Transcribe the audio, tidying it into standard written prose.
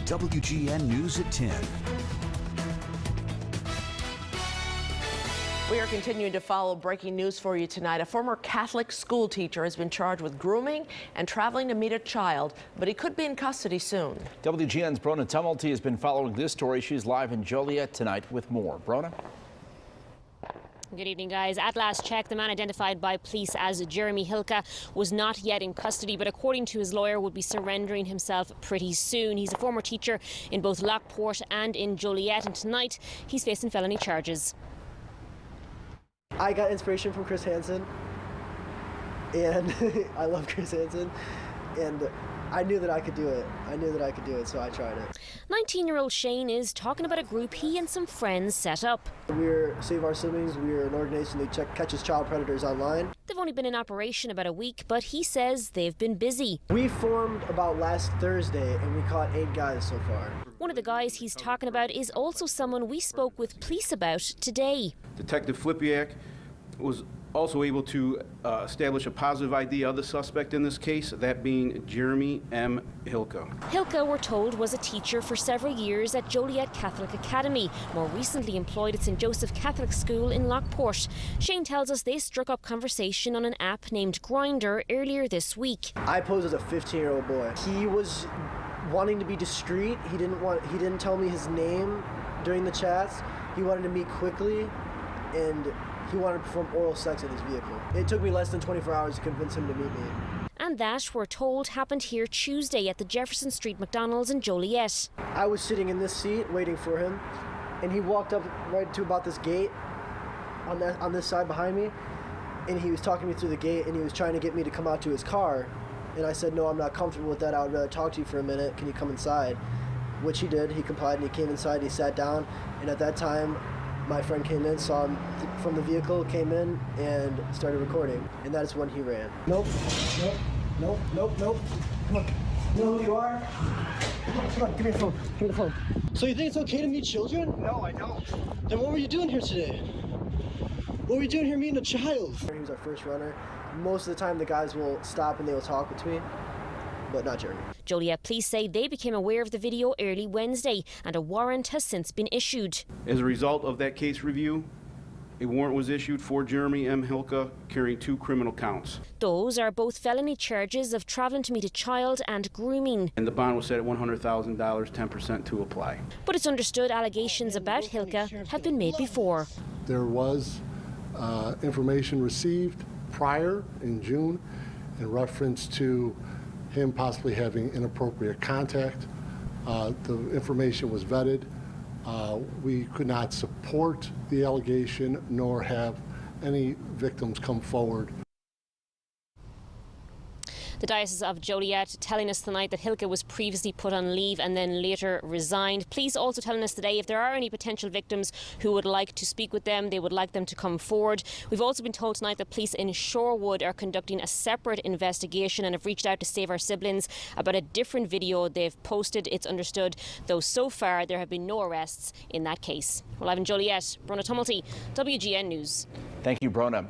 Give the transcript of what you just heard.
WGN News at 10. We are continuing to follow breaking news for you tonight. A former Catholic school teacher has been charged with grooming and traveling to meet a child, but he could be in custody soon. WGN's Brona Tumulty has been following this story. She's live in Joliet tonight with more. Brona? Good evening, guys. At last check, the man identified by police as Jeremy Hilka was not yet in custody, but according to his lawyer, would be surrendering himself pretty soon. He's a former teacher in both Lockport and in Joliet, and tonight he's facing felony charges. I got inspiration from Chris Hansen, and I love Chris Hansen, and I knew that I could do it. So I tried it. 19-year-old Shane is talking about a group he and some friends set up. We're Save Our Siblings. We're an organization that catches child predators online. They've only been in operation about a week, but he says they've been busy. We formed about last Thursday, and we caught 8 guys so far. One of the guys he's talking about is also someone we spoke with police about today. Detective Flipiak was also able to establish a positive ID of the suspect in this case, that being Jeremy M. Hilka. Hilka, we're told, was a teacher for several years at Joliet Catholic Academy, more recently employed at St. Joseph Catholic School in Lockport. Shane tells us they struck up conversation on an app named Grindr earlier this week. I posed as a 15-year-old boy. He was wanting to be discreet. He didn't tell me his name during the chats. He wanted to meet quickly, and he wanted to perform oral sex in his vehicle. It took me less than 24 hours to convince him to meet me. And that, we're told, happened here Tuesday at the Jefferson Street McDonald's in Joliet. I was sitting in this seat waiting for him, and he walked up right to about this gate on this side behind me, and he was talking to me through the gate, and he was trying to get me to come out to his car. And I said, no, I'm not comfortable with that. I would rather talk to you for a minute. Can you come inside? Which he did. He complied, and he came inside, and he sat down, and at that time, my friend came in, saw him from the vehicle, came in, and started recording. And that is when he ran. Nope. Come on. You know who you are? Come on, give me your phone. Give me the phone. So you think it's okay to meet children? No, I don't. Then what were you doing here today? What were you doing here meeting a child? He was our first runner. Most of the time the guys will stop and they will talk with me, but not Jeremy. Joliet police say they became aware of the video early Wednesday, and a warrant has since been issued. As a result of that case review, a warrant was issued for Jeremy M. Hilka, carrying 2 criminal counts. Those are both felony charges of traveling to meet a child and grooming. And the bond was set at $100,000, 10% to apply. But it's understood allegations about Hilka have been made before. There was information received prior in June in reference to him possibly having inappropriate contact. The information was vetted. We could not support the allegation nor have any victims come forward. The Diocese of Joliet telling us tonight that Hilka was previously put on leave and then later resigned. Police also telling us today if there are any potential victims who would like to speak with them, they would like them to come forward. We've also been told tonight that police in Shorewood are conducting a separate investigation and have reached out to Save Our Siblings about a different video they've posted. It's understood, though so far there have been no arrests in that case. Well, live in Joliet, Brona Tumulty, WGN News. Thank you, Brona.